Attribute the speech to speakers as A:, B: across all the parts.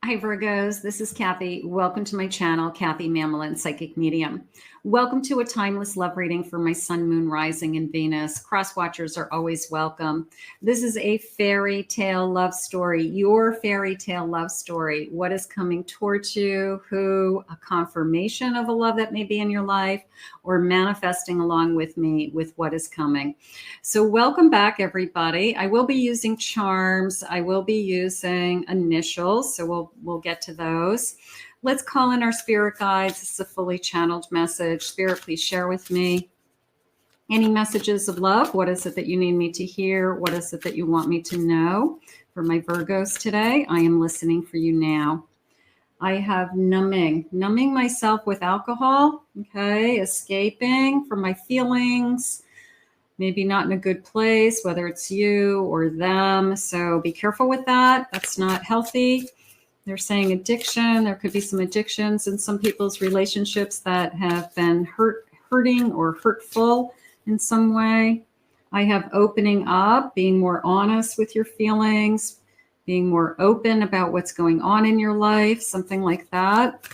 A: Hi Virgos, this is Kathy. Welcome to my channel, Kathy Mamolen, Psychic Medium. Welcome to a timeless love reading for my Sun, Moon, Rising, and Venus. Cross watchers are always welcome. This is a fairy tale love story, your fairy tale love story. What is coming towards you, who, a confirmation of a love that may be in your life, or manifesting along with me with what is coming. So welcome back, everybody. I will be using charms. I will be using initials, so we'll get to those. Let's call in our spirit guides. This is a fully channeled message. Spirit, please share with me any messages of love. What is it that you need me to hear? What is it that you want me to know? For my Virgos today, I am listening for you now. I have numbing myself with alcohol, okay, escaping from my feelings, maybe not in a good place, whether it's you or them. So be careful with that. That's not healthy. They're saying addiction. There could be some addictions in some people's relationships that have been hurting or hurtful in some way. I have opening up, being more honest with your feelings, being more open about what's going on in your life, something like that.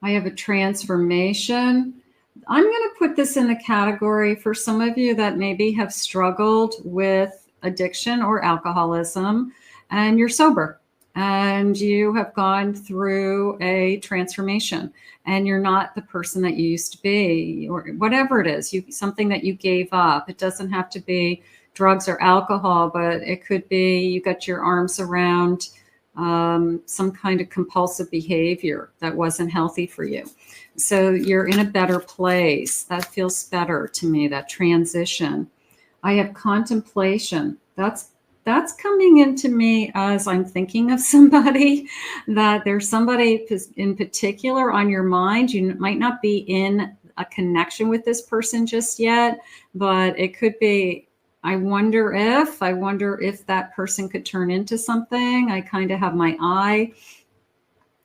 A: I have a transformation. I'm going to put this in the category for some of you that maybe have struggled with addiction or alcoholism, and you're sober and you have gone through a transformation and you're not the person that you used to be, or whatever it is, something that you gave up. It doesn't have to be drugs or alcohol, but it could be you got your arms around some kind of compulsive behavior that wasn't healthy for you. So you're in a better place. That feels better to me, that transition. I have contemplation. That's coming into me as I'm thinking of somebody, that there's somebody in particular on your mind. You might not be in a connection with this person just yet, but it could be, I wonder if that person could turn into something. I kind of have my eye.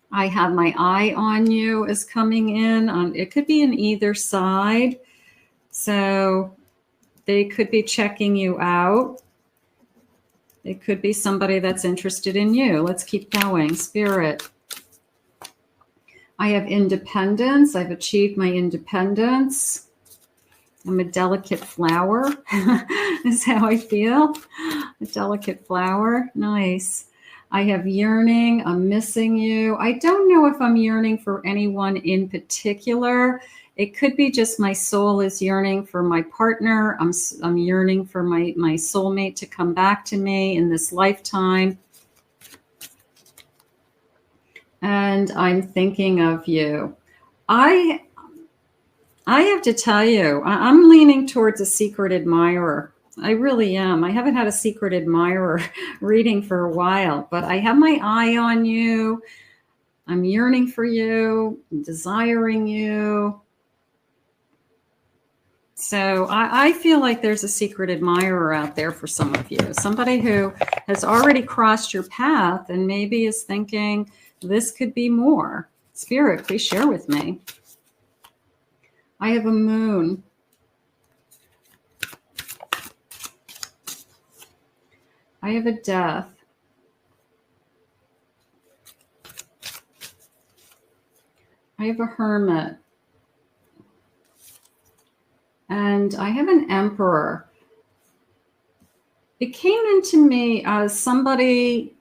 A: I have my eye on you is coming in. It could be in either side. So they could be checking you out. It could be somebody that's interested in you. Let's keep going. Spirit. I have independence. I've achieved my independence. I'm a delicate flower. Is how I feel. A delicate flower. Nice. I have yearning. I'm missing you. I don't know if I'm yearning for anyone in particular. It could be just my soul is yearning for my partner. I'm yearning for my soulmate to come back to me in this lifetime. And I'm thinking of you. I have to tell you, I'm leaning towards a secret admirer. I really am. I haven't had a secret admirer reading for a while, but I have my eye on you. I'm yearning for you, desiring you. So I feel like there's a secret admirer out there for some of you, somebody who has already crossed your path and maybe is thinking this could be more. Spirit, please share with me. I have a moon. I have a death. I have a hermit. And I have an emperor. It came into me as somebody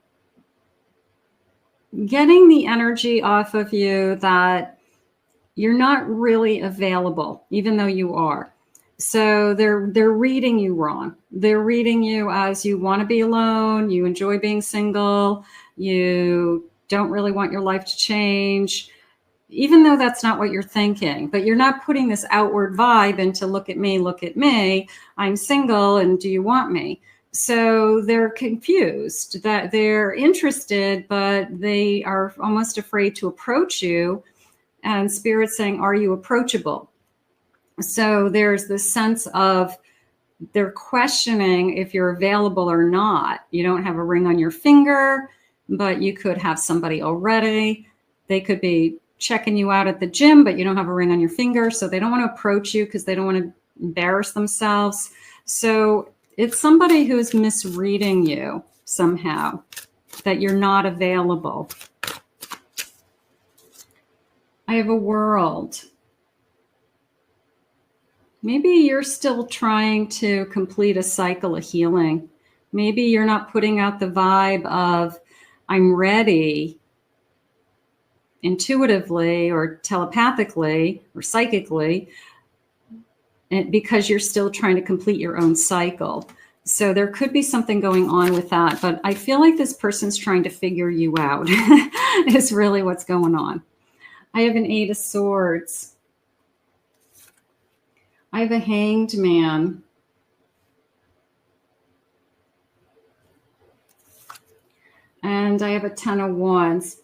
A: getting the energy off of you that you're not really available, even though you are. So they're reading you wrong. They're reading you as you want to be alone, you enjoy being single, you don't really want your life to change, even though that's not what you're thinking. But you're not putting this outward vibe into look at me, I'm single, and do you want me? So they're confused, that they're interested, but they are almost afraid to approach you. And Spirit's saying, are you approachable? So there's this sense of they're questioning if you're available or not. You don't have a ring on your finger, but you could have somebody already. They could be checking you out at the gym, but you don't have a ring on your finger. So they don't want to approach you because they don't want to embarrass themselves. So it's somebody who's misreading you somehow. that you're not available. I have a world. Maybe you're still trying to complete a cycle of healing. Maybe you're not putting out the vibe of, I'm ready, intuitively or telepathically or psychically, because you're still trying to complete your own cycle. So there could be something going on with that, but I feel like this person's trying to figure you out is really what's going on. I have an 8 of Swords. I have a Hanged Man. And I have a 10 of Wands.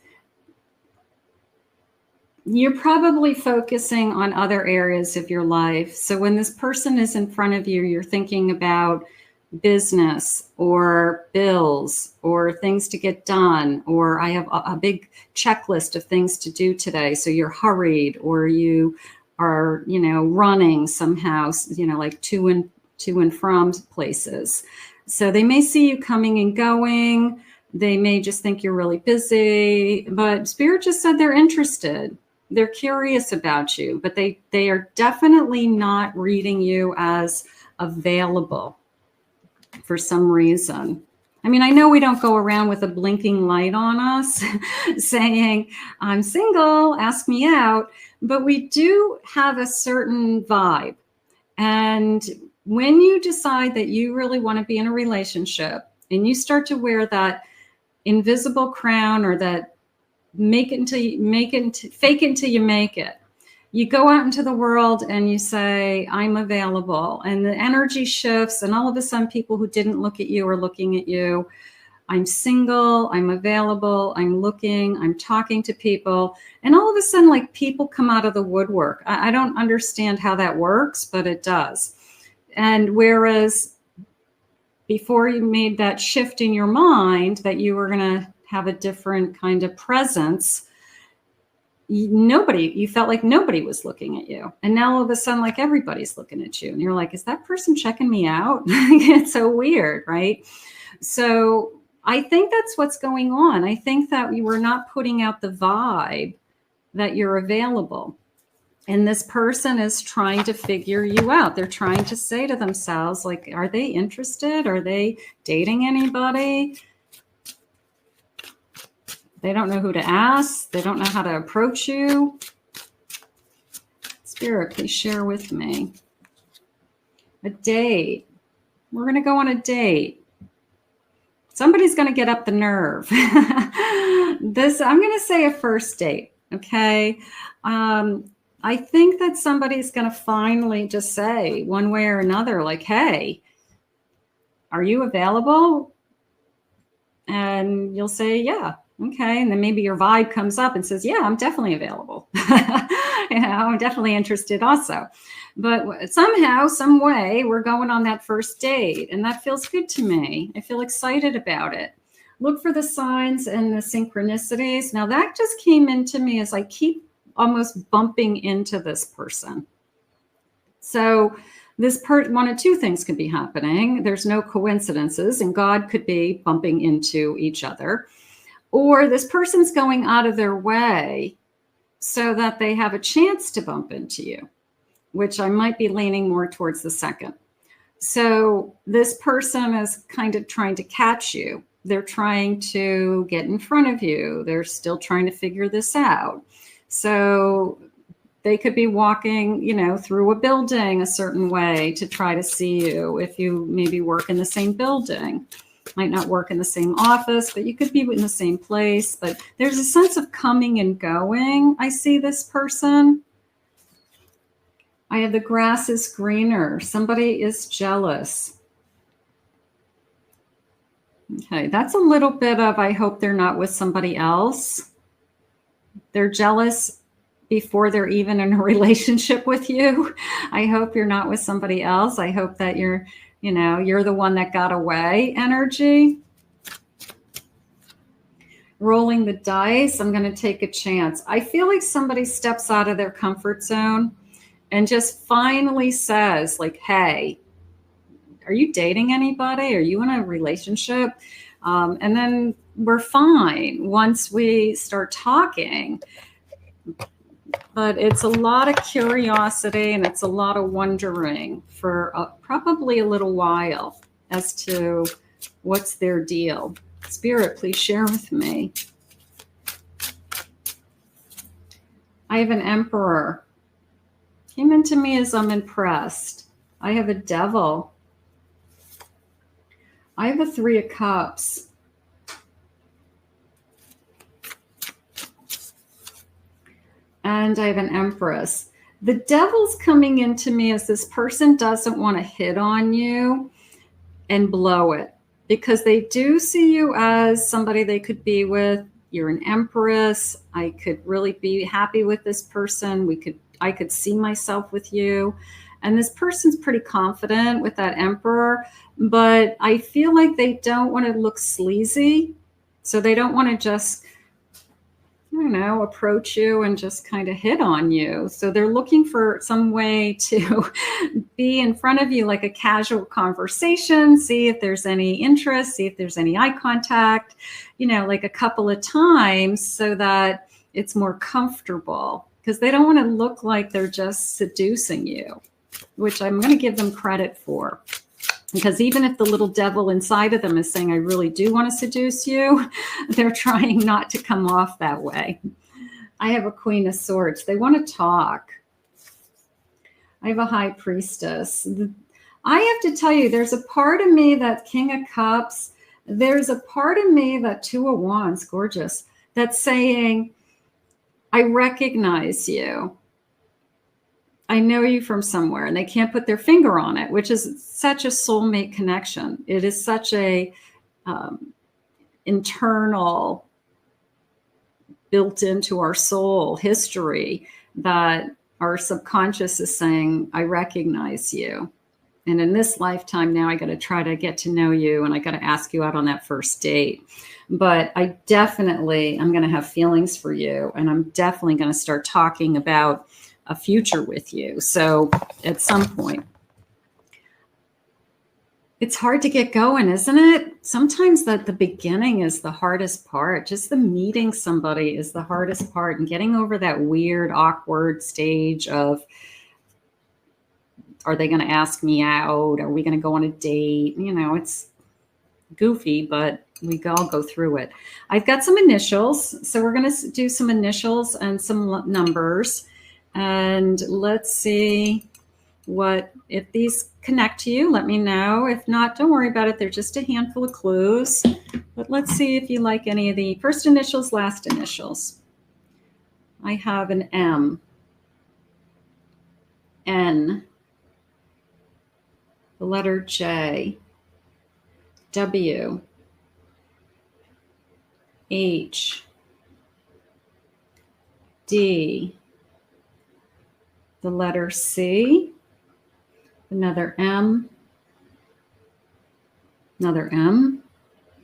A: You're probably focusing on other areas of your life. So when this person is in front of you, you're thinking about business or bills or things to get done, or I have a big checklist of things to do today. So you're hurried, or you are, running somehow, like to and from places. So they may see you coming and going. They may just think you're really busy, but Spirit just said they're interested. They're curious about you, but they are definitely not reading you as available for some reason. I mean, I know we don't go around with a blinking light on us saying, I'm single, ask me out, but we do have a certain vibe. And when you decide that you really want to be in a relationship and you start to wear that invisible crown, or that fake it until you make it. You go out into the world and you say, I'm available. And the energy shifts, and all of a sudden people who didn't look at you are looking at you. I'm single, I'm available, I'm looking, I'm talking to people. And all of a sudden, like, people come out of the woodwork. I don't understand how that works, but it does. And whereas before you made that shift in your mind that you were going to have a different kind of presence, you felt like nobody was looking at you. And now all of a sudden, like, everybody's looking at you. And you're like, is that person checking me out? It's so weird, right? So I think that's what's going on. I think that we were not putting out the vibe that you're available. And this person is trying to figure you out. They're trying to say to themselves, like, are they interested? Are they dating anybody? They don't know who to ask. They don't know how to approach you. Spirit, please share with me. A date. We're going to go on a date. Somebody's going to get up the nerve. I'm going to say a first date. Okay. I think that somebody's going to finally just say one way or another, like, hey, are you available? And you'll say, yeah. Okay. And then maybe your vibe comes up and says, yeah, I'm definitely available. I'm definitely interested also. But somehow, some way, we're going on that first date. And that feels good to me. I feel excited about it. Look for the signs and the synchronicities. Now that just came into me as I keep almost bumping into this person. So this one of two things could be happening. There's no coincidences, and God could be bumping into each other. Or this person's going out of their way so that they have a chance to bump into you, which I might be leaning more towards the second. So this person is kind of trying to catch you. They're trying to get in front of you. They're still trying to figure this out. So they could be walking, through a building a certain way to try to see you. If you maybe work in the same building, might not work in the same office, but you could be in the same place. But there's a sense of coming and going. I see this person. I have the grass is greener. Somebody is jealous. Okay, that's a little bit of, I hope they're not with somebody else. They're jealous before they're even in a relationship with you. I hope you're not with somebody else. I hope that you're the one that got away energy. Rolling the dice, I'm going to take a chance. I feel like somebody steps out of their comfort zone and just finally says, like, hey, are you dating anybody? Are you in a relationship? And then we're fine once we start talking. But it's a lot of curiosity and it's a lot of wondering for probably a little while as to what's their deal. Spirit, please share with me. I have an Emperor. Came into me as I'm impressed. I have a Devil. I have a Three of Cups. And I have an Empress. The Devil's coming into me as this person doesn't want to hit on you and blow it, because they do see you as somebody they could be with. You're an Empress. I could really be happy with this person. I could see myself with you. And this person's pretty confident with that Emperor, but I feel like they don't want to look sleazy. So they don't want to just, I don't know, approach you and just kind of hit on you. So they're looking for some way to be in front of you, like a casual conversation, see if there's any interest, see if there's any eye contact, like a couple of times so that it's more comfortable, because they don't want to look like they're just seducing you, which I'm going to give them credit for. Because even if the little devil inside of them is saying, I really do want to seduce you, they're trying not to come off that way. I have a Queen of Swords. They want to talk. I have a High Priestess. I have to tell you, there's a part of me, that King of Cups, there's a part of me, that Two of Wands, gorgeous, that's saying, I recognize you. I know you from somewhere, and they can't put their finger on it, which is such a soulmate connection. It is such a internal, built into our soul history, that our subconscious is saying, I recognize you. And in this lifetime now, I got to try to get to know you, and I got to ask you out on that first date. But I'm going to have feelings for you, and I'm definitely going to start talking about a future with you. So at some point, it's hard to get going, isn't it? Sometimes the beginning is the hardest part. Just the meeting somebody is the hardest part, and getting over that weird, awkward stage of, are they going to ask me out? Are we going to go on a date? It's goofy, but we all go through it. I've got some initials. So we're going to do some initials and some numbers. And let's see if these connect to you, let me know. If not, don't worry about it. They're just a handful of clues. But let's see if you like any of the first initials, last initials. I have an M, N, the letter J, W, H, D, the letter C, another M, another M.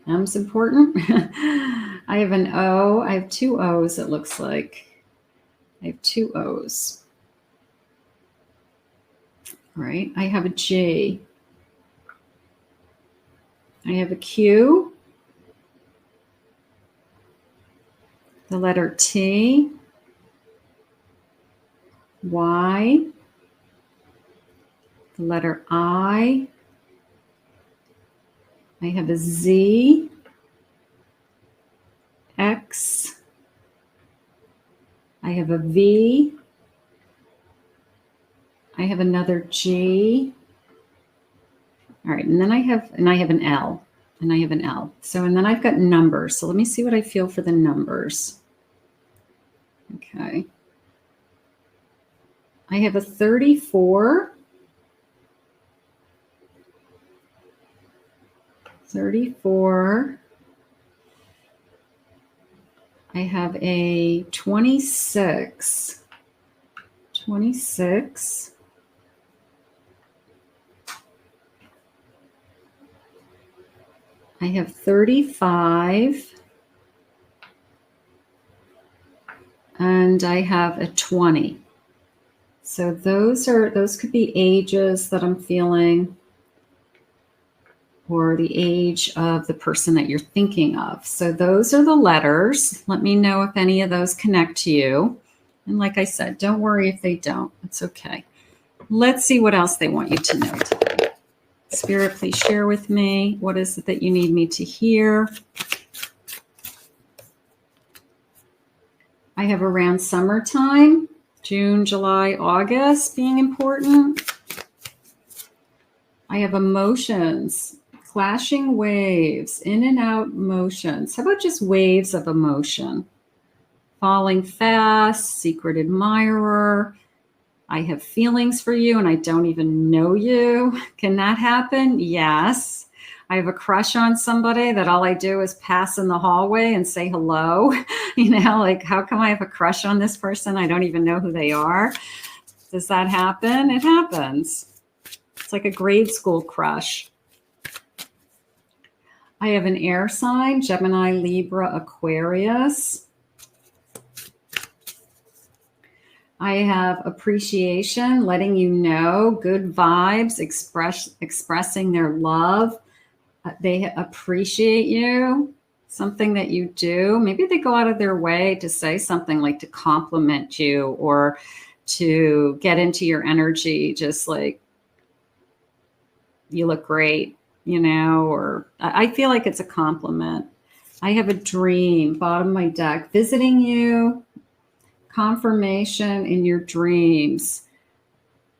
A: M's important. I have an O. I have two O's, it looks like. I have two O's. All right. I have a G. I have a Q, the letter T, Y, the letter I have a Z, X, I have a V, I have another G. All right, and then I have an L, and I have an L. So, and then I've got numbers. So let me see what I feel for the numbers. Okay. I have a 34, 34. I have a 26, 26. I have 35. And I have a 20. So those could be ages that I'm feeling. or the age of the person that you're thinking of. So those are the letters. Let me know if any of those connect to you. And like I said, don't worry if they don't. It's okay. Let's see what else they want you to know today. Spirit, please share with me. What is it that you need me to hear? I have around summertime, June, July, August being important. I have emotions, clashing waves, in and out motions. How about just waves of emotion? Falling fast, secret admirer. I have feelings for you and I don't even know you. Can that happen? Yes. I have a crush on somebody that all I do is pass in the hallway and say hello. Like, how come I have a crush on this person? I don't even know who they are. Does that happen? It happens. It's like a grade school crush. I have an air sign, Gemini, Libra, Aquarius. I have appreciation, letting you know, good vibes, expressing their love. They appreciate you, something that you do. Maybe they go out of their way to say something like to compliment you or to get into your energy, just like, you look great, or I feel like it's a compliment. I have a dream, bottom of my deck, visiting you, confirmation in your dreams.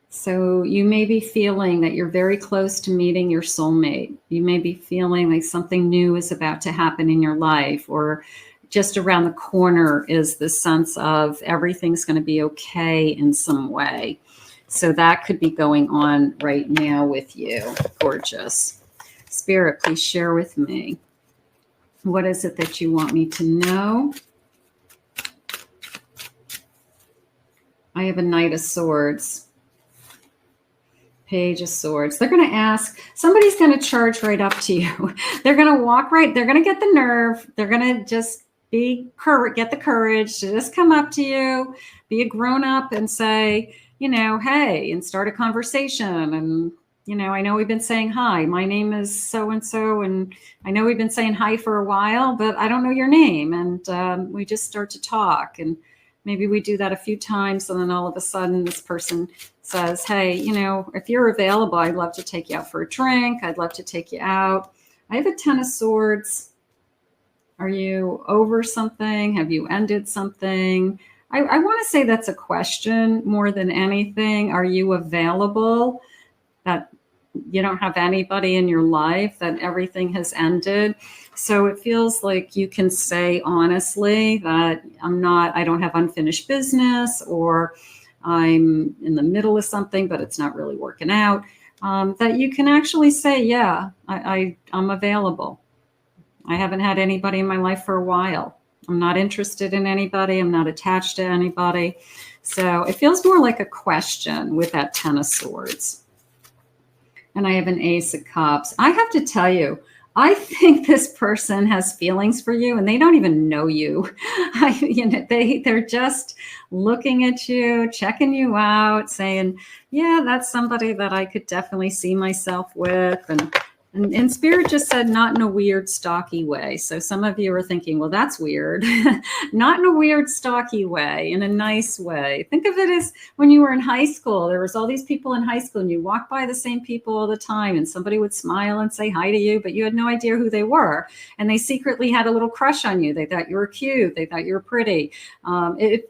A: So you may be feeling that you're very close to meeting your soulmate. You may be feeling like something new is about to happen in your life, or just around the corner is the sense of everything's going to be okay in some way. So that could be going on right now with you. Gorgeous. Spirit, please share with me. What is it that you want me to know? I have a Knight of Swords. Page of Swords. They're going to ask, somebody's going to charge right up to you. They're going to walk right, they're going to get the nerve. They're going to just get the courage to just come up to you, be a grown up and say, hey, and start a conversation. And, I know we've been saying hi. My name is so-and-so. And I know we've been saying hi for a while, but I don't know your name. And we just start to talk. And maybe we do that a few times. And then all of a sudden this person says, hey, if you're available, I'd love to take you out for a drink. I'd love to take you out. I have a Ten of Swords. Are you over something? Have you ended something? I want to say that's a question more than anything. Are you available? That you don't have anybody in your life, that everything has ended. So it feels like you can say honestly that I don't have unfinished business, or I'm in the middle of something, but it's not really working out. That you can actually say, yeah, I'm available. I haven't had anybody in my life for a while. I'm not interested in anybody. I'm not attached to anybody. So it feels more like a question with that Ten of Swords. And I have an Ace of Cups. I have to tell you, I think this person has feelings for you and they don't even know you. They're just looking at you, checking you out, saying, yeah, that's somebody that I could definitely see myself with. And Spirit just said, not in a weird, stalky way. So some of you are thinking, well, that's weird. Not in a weird, stalky way, in a nice way. Think of it as when you were in high school. There was all these people in high school and you walked by the same people all the time and somebody would smile and say hi to you, but you had no idea who they were. And they secretly had a little crush on you. They thought you were cute. They thought you were pretty.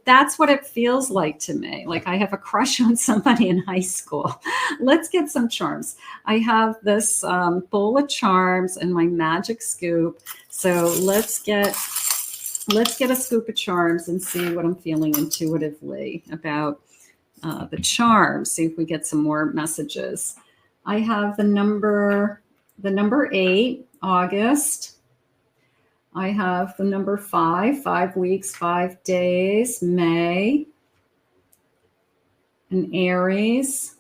A: That's what it feels like to me. Like I have a crush on somebody in high school. Let's get some charms. I have this bowl of charms and my magic scoop. So let's get a scoop of charms and see what I'm feeling intuitively about the charms. See if we get some more messages. I have the number 8, August. I have the number 5 weeks, 5 days, May. An Aries.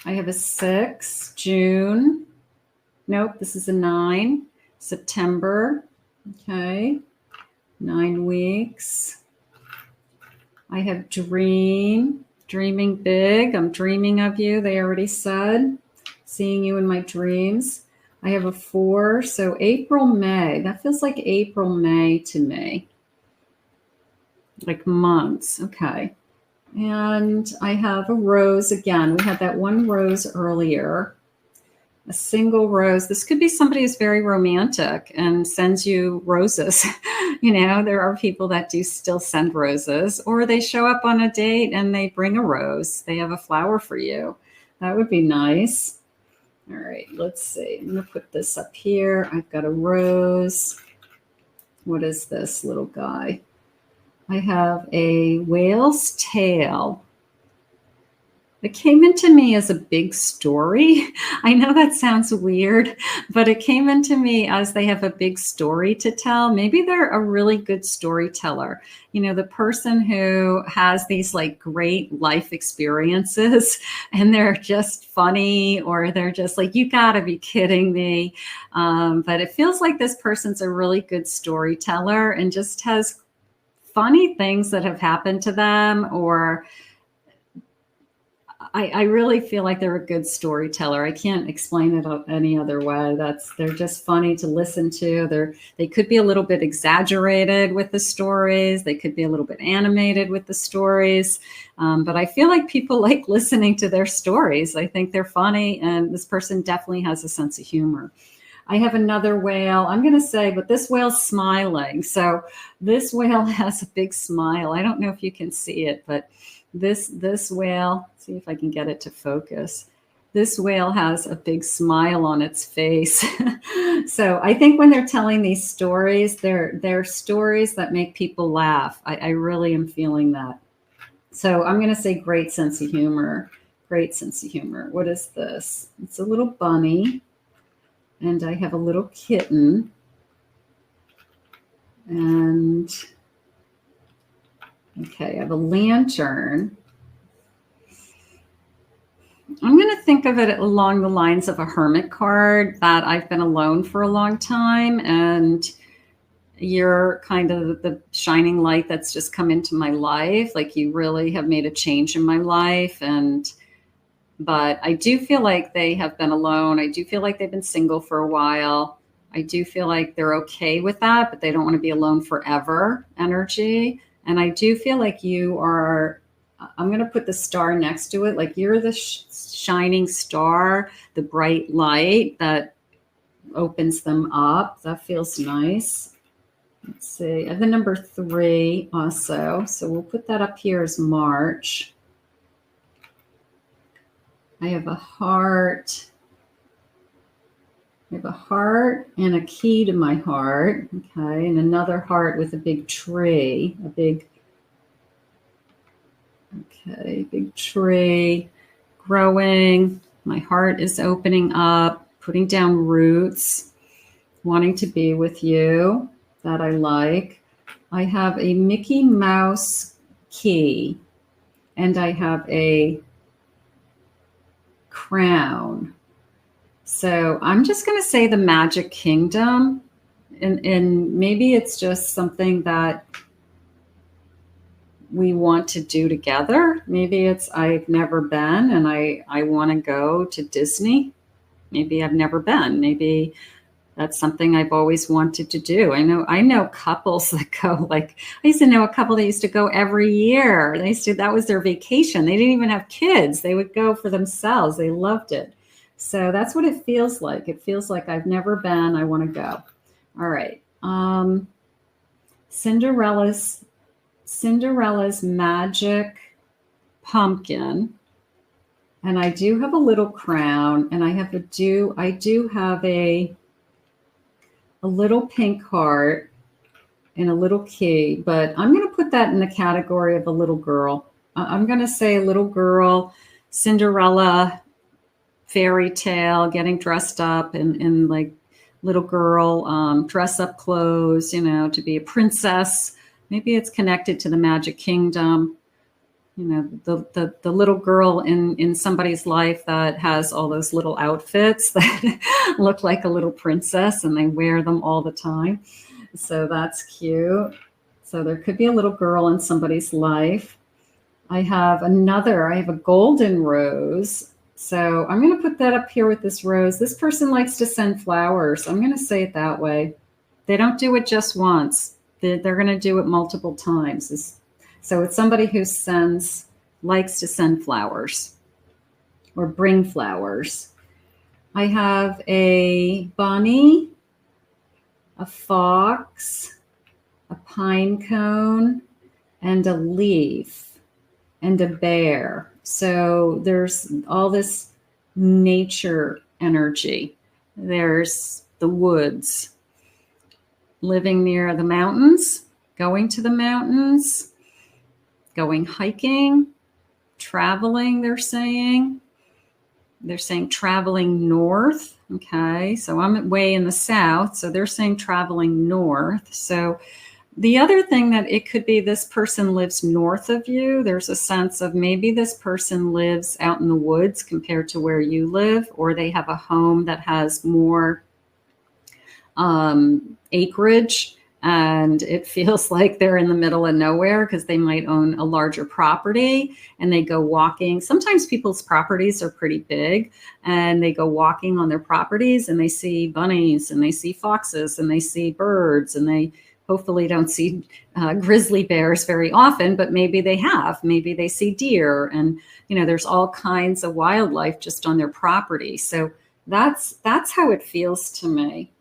A: I have a 6, June. Nope, this is a 9, September. Okay, 9 weeks. I have dreaming big. I'm dreaming of you, they already said. seeing you in my dreams. I have a 4, so April, May. That feels like April, May to me. Like months, okay. And I have a rose again. We had that one rose earlier. A single rose. This could be somebody who's very romantic and sends you roses. You know, there are people that do still send roses, or they show up on a date and they bring a rose. They have a flower for you. That would be nice. All right, let's see. I'm going to put this up here. I've got a rose. What is this little guy? I have a whale's tail. It came into me as a big story. I know that sounds weird, but it came into me as they have a big story to tell. Maybe they're a really good storyteller. You know, the person who has these like great life experiences and they're just funny, or they're just like, you gotta be kidding me. But it feels like this person's a really good storyteller and just has funny things that have happened to them, or I really feel like they're a good storyteller. I can't explain it any other way. They're just funny to listen to. They could be a little bit exaggerated with the stories. They could be a little bit animated with the stories. But I feel like people like listening to their stories. I think they're funny, and this person definitely has a sense of humor. I have another whale. I'm going to say, but this whale's smiling. So this whale has a big smile. I don't know if you can see it, but this whale, see if I can get it to focus. This whale has a big smile on its face. So I think when they're telling these stories, they're stories that make people laugh. I really am feeling that. So I'm going to say great sense of humor. Great sense of humor. What is this? It's a little bunny. And I have a little kitten. And okay, I have a lantern. I'm going to think of it along the lines of a hermit card, that I've been alone for a long time and you're kind of the shining light that's just come into my life. Like you really have made a change in my life. But I do feel like they have been alone. I do feel like they've been single for a while. I do feel like they're okay with that, but they don't want to be alone forever energy. And I do feel like you are, I'm going to put the star next to it. Like you're the shining star, the bright light that opens them up. That feels nice. Let's see. I have the number 3 also. So we'll put that up here as March. I have a heart. I have a heart and a key to my heart. Okay. And another heart with a big tree, big tree growing. My heart is opening up, putting down roots, wanting to be with you. That I like. I have a Mickey Mouse key and I have a crown. So I'm just going to say the Magic Kingdom, and maybe it's just something that we want to do together. Maybe it's I've never been and I want to go to Disney. Maybe I've never been. Maybe that's something I've always wanted to do. I know couples that go, like I used to know a couple that used to go every year. That was their vacation. They didn't even have kids. They would go for themselves. They loved it. So that's what it feels like. It feels like I've never been. I want to go. All right. Cinderella's magic pumpkin. And I do have a little crown, and I do have a little pink heart and a little key, but I'm going to put that in the category of a little girl. I'm going to say a little girl, Cinderella, fairy tale, getting dressed up in like little girl dress up clothes, you know, to be a princess. Maybe it's connected to the Magic Kingdom. You know, the little girl in somebody's life that has all those little outfits that look like a little princess and they wear them all the time. So that's cute. So there could be a little girl in somebody's life. I have a golden rose. So I'm going to put that up here with this rose. This person likes to send flowers. I'm going to say it that way. They don't do it just once. They're going to do it multiple times. So it's somebody who likes to send flowers or bring flowers. I have a bunny, a fox, a pine cone, and a leaf, and a bear. So there's all this nature energy. There's the woods, living near the mountains, going to the mountains, going hiking, traveling, they're saying. They're saying traveling north. Okay, so I'm way in the south, so they're saying traveling north. So the other thing that it could be, this person lives north of you. There's a sense of maybe this person lives out in the woods compared to where you live, or they have a home that has more acreage, and it feels like they're in the middle of nowhere because they might own a larger property and they go walking. Sometimes people's properties are pretty big and they go walking on their properties and they see bunnies and they see foxes and they see birds, and they hopefully don't see grizzly bears very often, but maybe they have. Maybe they see deer, and there's all kinds of wildlife just on their property. So that's how it feels to me.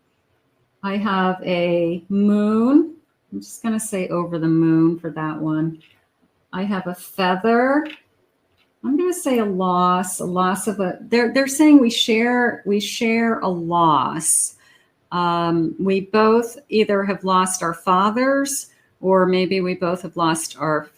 A: I have a moon. I'm just going to say over the moon for that one. I have a feather. I'm going to say a loss of a, they're saying we share a loss. We both either have lost our fathers, or maybe we both have lost our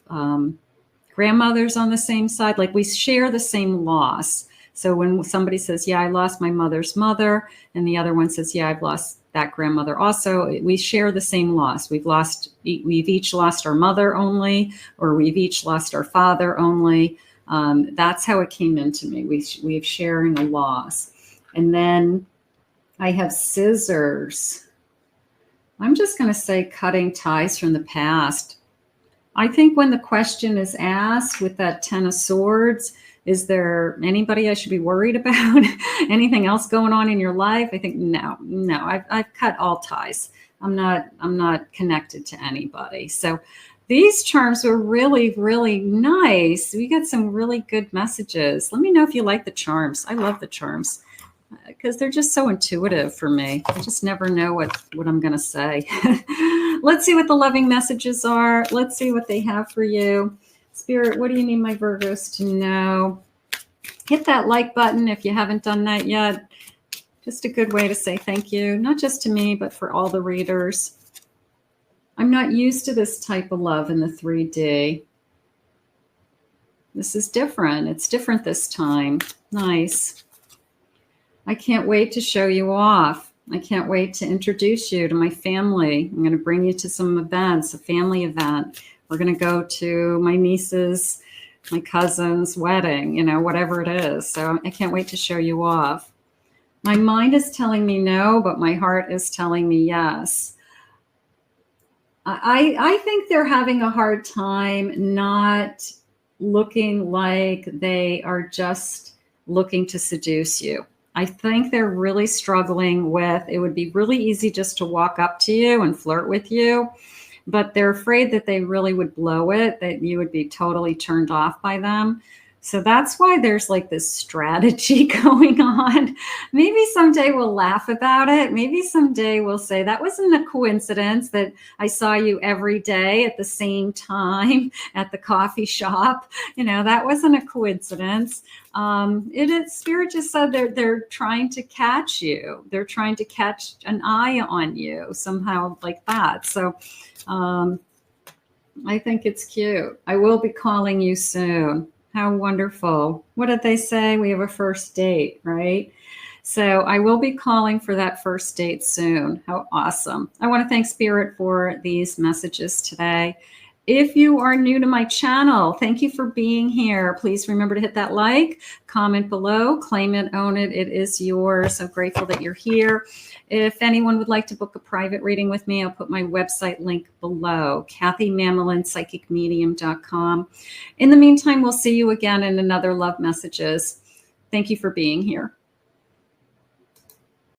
A: grandmothers on the same side. Like we share the same loss. So when somebody says, yeah, I lost my mother's mother, and the other one says, yeah, I've lost that grandmother also, we share the same loss. We've each lost our mother only, or we've each lost our father only. That's how it came into me. We've sharing a loss. And then I have scissors. I'm just going to say cutting ties from the past. I think when the question is asked with that 10 of Swords, is there anybody I should be worried about? Anything else going on in your life? I think no. I've cut all ties. I'm not connected to anybody. So these charms were really, really nice. We got some really good messages. Let me know if you like the charms. I love the charms because they're just so intuitive for me. I just never know what I'm going to say. Let's see what the loving messages are. Let's see what they have for you. Spirit, what do you need my Virgos to know? Hit that like button if you haven't done that yet. Just a good way to say thank you, not just to me, but for all the readers. I'm not used to this type of love in the 3D. This is different. It's different this time. Nice. I can't wait to show you off. I can't wait to introduce you to my family. I'm going to bring you to some events, a family event. We're going to go to my niece's, my cousin's wedding, whatever it is. So I can't wait to show you off. My mind is telling me no, but my heart is telling me yes. I think they're having a hard time not looking like they are just looking to seduce you. I think they're really struggling with, it would be really easy just to walk up to you and flirt with you, but they're afraid that they really would blow it, that you would be totally turned off by them. So that's why there's like this strategy going on. Maybe someday we'll laugh about it. Maybe someday we'll say that wasn't a coincidence that I saw you every day at the same time at the coffee shop. That wasn't a coincidence. Spirit just said they're trying to catch you. They're trying to catch an eye on you somehow like that. So I think it's cute. I will be calling you soon. How wonderful. What did they say? We have a first date, right? So I will be calling for that first date soon. How awesome. I want to thank Spirit for these messages today. If you are new to my channel, thank you for being here. Please remember to hit that like, comment below, claim it, own it. It is yours. So grateful that you're here. If anyone would like to book a private reading with me, I'll put my website link below, KathyMamolen, psychicmedium.com. In the meantime, we'll see you again in another Love Messages. Thank you for being here.